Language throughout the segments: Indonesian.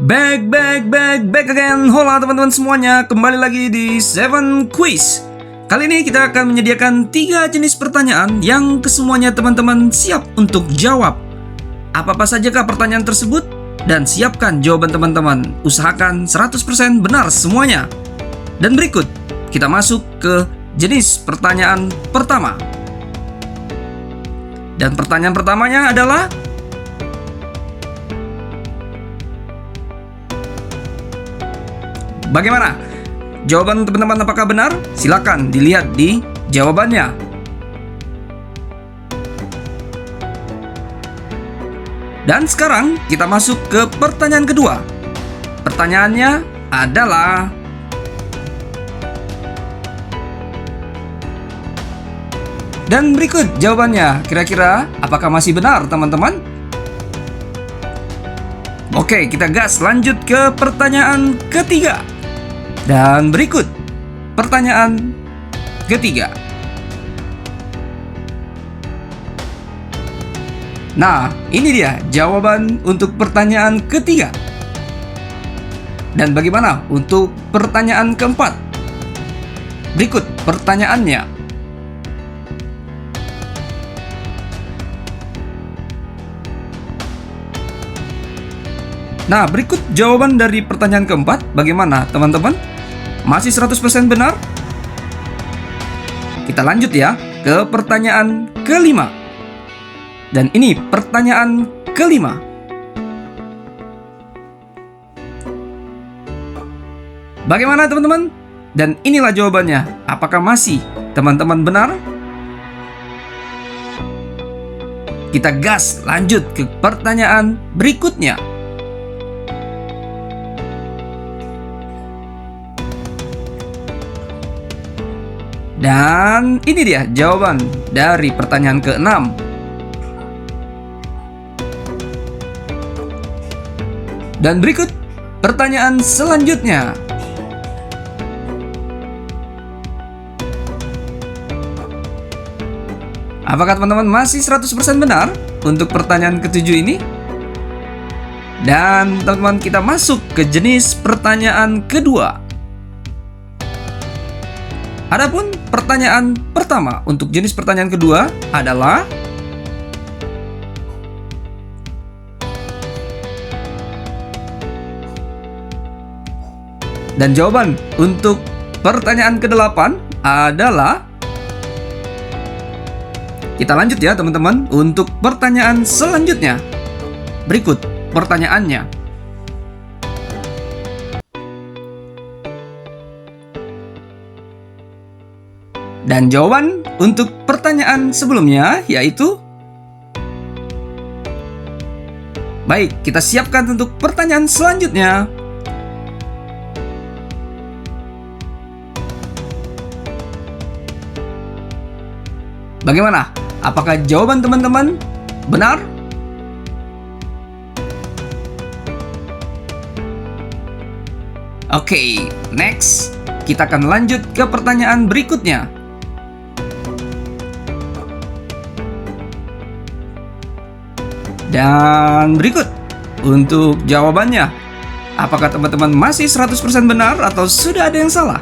Back again. Hola teman-teman semuanya, kembali lagi di Seven Quiz. Kali ini kita akan menyediakan 3 jenis pertanyaan yang kesemuanya teman-teman siap untuk jawab. Apa-apa sajakah pertanyaan tersebut? Dan siapkan jawaban teman-teman. Usahakan 100% benar semuanya. Dan berikut, kita masuk ke jenis pertanyaan pertama. Dan pertanyaan pertamanya adalah, bagaimana? Jawaban teman-teman apakah benar? Silakan dilihat di jawabannya. Dan sekarang kita masuk ke pertanyaan kedua. Pertanyaannya adalah, dan berikut jawabannya. Kira-kira apakah masih benar teman-teman? Oke, kita gas lanjut ke pertanyaan ketiga. Dan berikut pertanyaan ketiga. Nah, ini dia jawaban untuk pertanyaan ketiga. Dan bagaimana untuk pertanyaan keempat? Berikut pertanyaannya. Nah, berikut jawaban dari pertanyaan keempat. Bagaimana teman-teman? Masih 100% benar? Kita lanjut ya ke pertanyaan kelima. Dan ini pertanyaan kelima. Bagaimana teman-teman? Dan inilah jawabannya. Apakah masih teman-teman benar? Kita gas lanjut ke pertanyaan berikutnya. Dan ini dia jawaban dari pertanyaan ke-6. Dan berikut pertanyaan selanjutnya. Apakah teman-teman masih 100% benar untuk pertanyaan ketujuh ini? Dan teman-teman, kita masuk ke jenis pertanyaan kedua. Adapun pertanyaan pertama untuk jenis pertanyaan kedua adalah, dan jawaban untuk pertanyaan ke-8 adalah, kita lanjut ya teman-teman untuk pertanyaan selanjutnya. Berikut pertanyaannya. Dan jawaban untuk pertanyaan sebelumnya yaitu, baik, kita siapkan untuk pertanyaan selanjutnya. Bagaimana? Apakah jawaban teman-teman benar? Oke, next. Kita akan lanjut ke pertanyaan berikutnya. Dan berikut untuk jawabannya. Apakah teman-teman masih 100% benar atau sudah ada yang salah?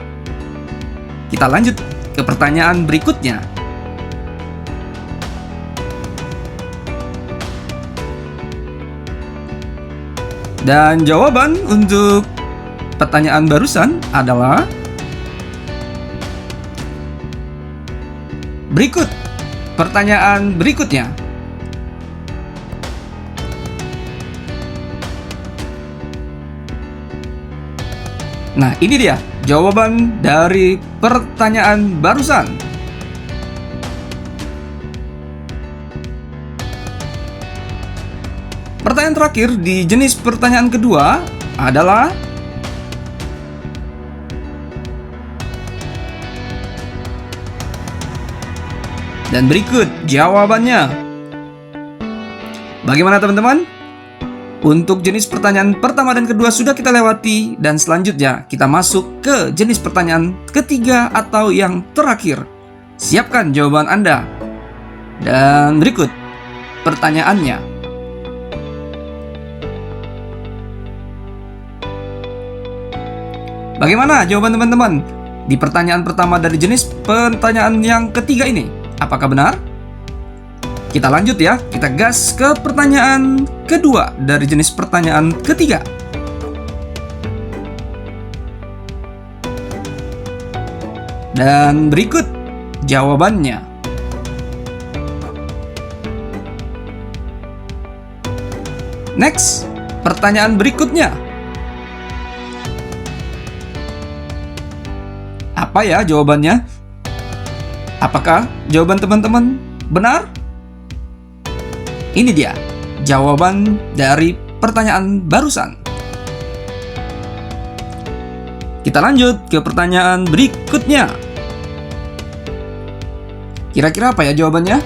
Kita lanjut ke pertanyaan berikutnya. Dan jawaban untuk pertanyaan barusan adalah, berikut pertanyaan berikutnya. Nah, ini dia jawaban dari pertanyaan barusan. Pertanyaan terakhir di jenis pertanyaan kedua adalah, dan berikut jawabannya. Bagaimana teman-teman? Untuk jenis pertanyaan pertama dan kedua sudah kita lewati, dan selanjutnya kita masuk ke jenis pertanyaan ketiga atau yang terakhir. Siapkan jawaban Anda. Dan berikut pertanyaannya. Bagaimana jawaban teman-teman di pertanyaan pertama dari jenis pertanyaan yang ketiga ini? Apakah benar? Kita lanjut ya, kita gas ke pertanyaan kedua dari jenis pertanyaan ketiga. Dan berikut jawabannya. Next, pertanyaan berikutnya. Apa ya jawabannya? Apakah jawaban teman-teman benar? Ini dia jawaban dari pertanyaan barusan. Kita lanjut ke pertanyaan berikutnya. Kira-kira apa ya jawabannya?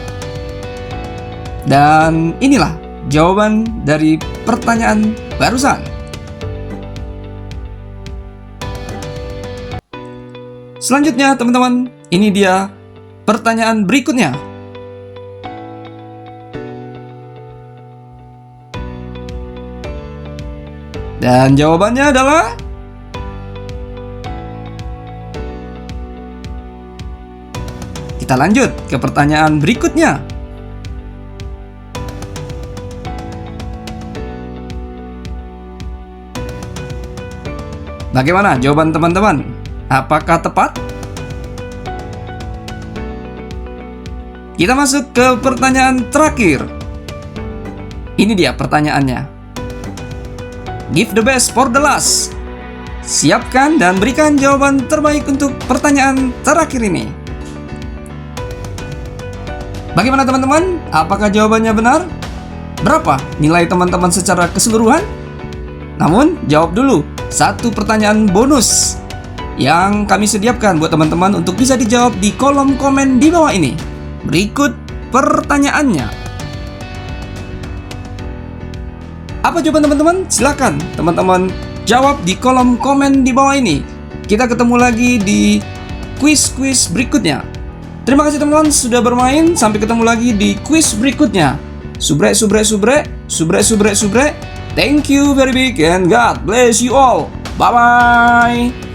Dan inilah jawaban dari pertanyaan barusan. Selanjutnya teman-teman, ini dia pertanyaan berikutnya. Dan jawabannya adalah kita lanjut ke pertanyaan berikutnya. Bagaimana jawaban teman-teman? Apakah tepat? Kita masuk ke pertanyaan terakhir. Ini dia pertanyaannya. Give the best for the last. Siapkan dan berikan jawaban terbaik untuk pertanyaan terakhir ini. Bagaimana teman-teman? Apakah jawabannya benar? Berapa nilai teman-teman secara keseluruhan? Namun, jawab dulu satu pertanyaan bonus yang kami sediakan buat teman-teman untuk bisa dijawab di kolom komen di bawah ini. Berikut pertanyaannya. Apa jawaban teman-teman? Silakan teman-teman jawab di kolom komen di bawah ini. Kita ketemu lagi di quiz-quiz berikutnya. Terima kasih teman-teman sudah bermain. Sampai ketemu lagi di quiz berikutnya. Subrek, subrek, subrek, subrek, subrek, subrek. Thank you very big and God bless you all. Bye-bye.